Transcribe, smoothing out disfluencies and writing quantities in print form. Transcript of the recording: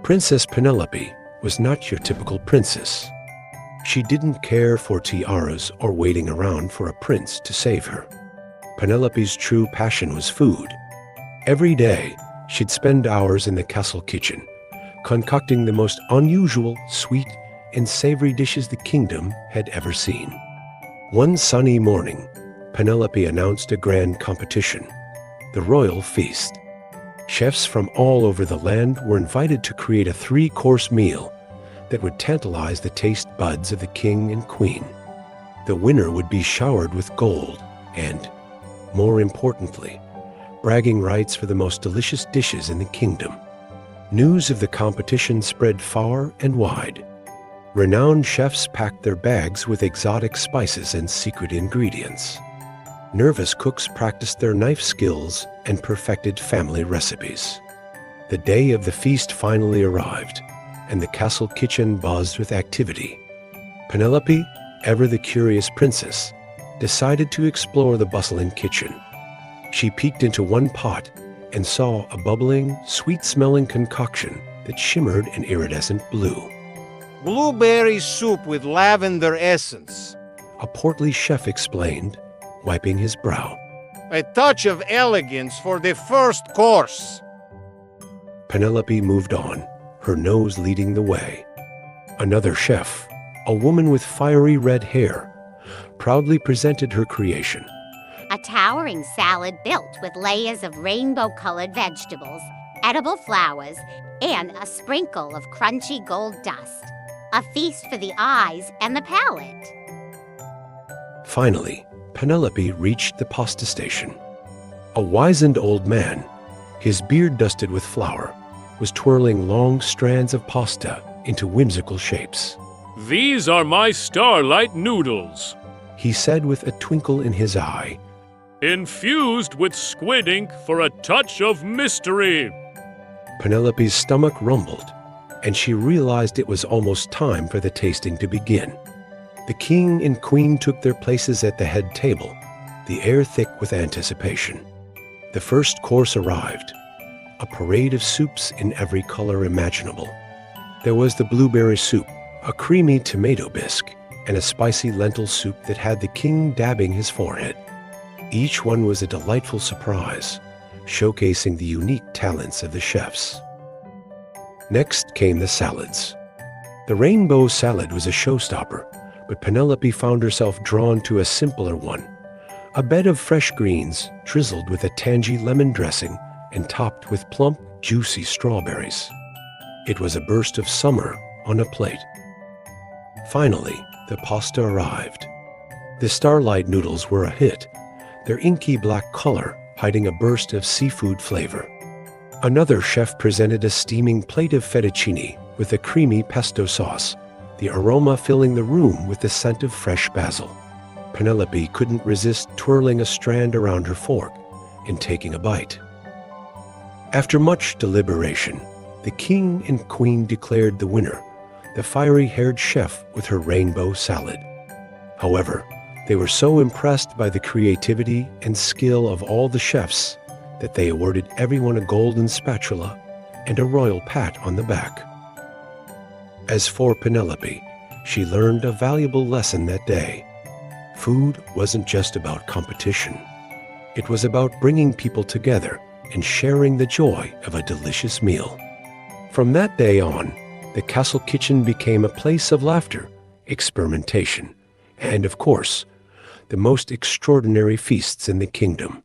Princess Penelope was not your typical princess. She didn't care for tiaras or waiting around for a prince to save her. Penelope's true passion was food. Every day, she'd spend hours in the castle kitchen, concocting the most unusual, sweet, and savory dishes the kingdom had ever seen. One sunny morning, Penelope announced a grand competition, the royal feast. Chefs from all over the land were invited to create a 3-course meal that would tantalize the taste buds of the king and queen. The winner would be showered with gold and, more importantly, bragging rights for the most delicious dishes in the kingdom. News of the competition spread far and wide. Renowned chefs packed their bags with exotic spices and secret ingredients. Nervous cooks practiced their knife skills and perfected family recipes. The day of the feast finally arrived, and the castle kitchen buzzed with activity. Penelope, ever the curious princess, decided to explore the bustling kitchen. She peeked into one pot and saw a bubbling, sweet-smelling concoction that shimmered in iridescent blue. Blueberry soup with lavender essence. A portly chef explained, wiping his brow. A touch of elegance for the first course. Penelope moved on, her nose leading the way. Another chef, a woman with fiery red hair, proudly presented her creation. A towering salad built with layers of rainbow-colored vegetables, edible flowers, and a sprinkle of crunchy gold dust. A feast for the eyes and the palate. Finally, Penelope reached the pasta station. A wizened old man, his beard dusted with flour, was twirling long strands of pasta into whimsical shapes. "These are my starlight noodles," he said with a twinkle in his eye. "Infused with squid ink for a touch of mystery." Penelope's stomach rumbled, and she realized it was almost time for the tasting to begin. The king and queen took their places at the head table, the air thick with anticipation. The first course arrived, a parade of soups in every color imaginable. There was the blueberry soup, a creamy tomato bisque, and a spicy lentil soup that had the king dabbing his forehead. Each one was a delightful surprise, showcasing the unique talents of the chefs. Next came the salads. The rainbow salad was a showstopper, but Penelope found herself drawn to a simpler one, a bed of fresh greens drizzled with a tangy lemon dressing and topped with plump, juicy strawberries. It was a burst of summer on a plate. Finally, the pasta arrived. The starlight noodles were a hit, their inky black color hiding a burst of seafood flavor. Another chef presented a steaming plate of fettuccine with a creamy pesto sauce, the aroma filling the room with the scent of fresh basil. Penelope couldn't resist twirling a strand around her fork and taking a bite. After much deliberation, the king and queen declared the winner, the fiery-haired chef with her rainbow salad. However, they were so impressed by the creativity and skill of all the chefs that they awarded everyone a golden spatula and a royal pat on the back. As for Penelope, she learned a valuable lesson that day. Food wasn't just about competition. It was about bringing people together and sharing the joy of a delicious meal. From that day on, the castle kitchen became a place of laughter, experimentation, and, of course, the most extraordinary feasts in the kingdom.